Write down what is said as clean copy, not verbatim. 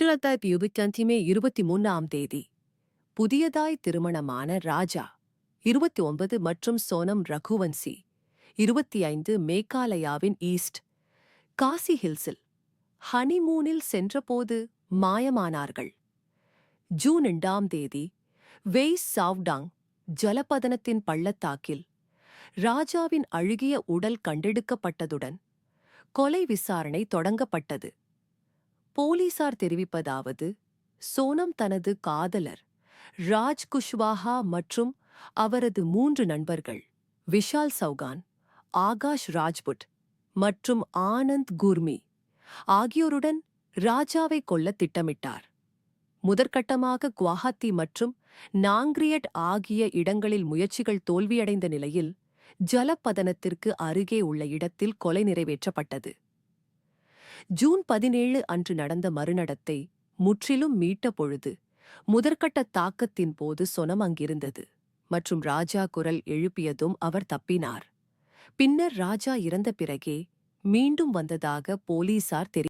1925 மே 23ஆம் தேதி புதியதாய் திருமணமான ராஜா 29 மற்றும் சோனம் ரகுவன்சி 25 மேகாலயாவின் ஈஸ்ட் காசி ஹில்ஸில் ஹனிமூனில் சென்றபோது மாயமானார்கள். ஜூன் 2ஆம் தேதி வெய்ஸ் சாவ்டாங் ஜலபதனத்தின் பள்ளத்தாக்கில் ராஜாவின் அழுகிய உடல் கண்டெடுக்கப்பட்டதுடன் கொலை விசாரணை தொடங்கப்பட்டது. போலீசார் தெரிவிப்பதாவது, சோனம் தனது காதலர் ராஜ் குஷ்வாஹா மற்றும் அவரது 3 நண்பர்கள் விஷால் சௌகான், ஆகாஷ் ராஜ்புட் மற்றும் ஆனந்த் குர்மி ஆகியோருடன் ராஜாவை கொல்ல திட்டமிட்டார். முதற்கட்டமாக குவாஹாத்தி மற்றும் நாங்க்ரியட் ஆகிய இடங்களில் முயற்சிகள் தோல்வியடைந்த நிலையில் ஜலப்பதனத்திற்கு அருகே உள்ள இடத்தில் கொலை நிறைவேற்றப்பட்டது. ஜூன் 17 அன்று நடந்த மறுநடத்தை முற்றிலும் மீட்ட பொழுது முதற்கட்ட தாக்கத்தின் போது சொனம் அங்கிருந்தது மற்றும் ராஜா குரல் எழுப்பியதும் அவர் தப்பினார். பின்னர் ராஜா இறந்த பிறகே மீண்டும் வந்ததாக போலீசார்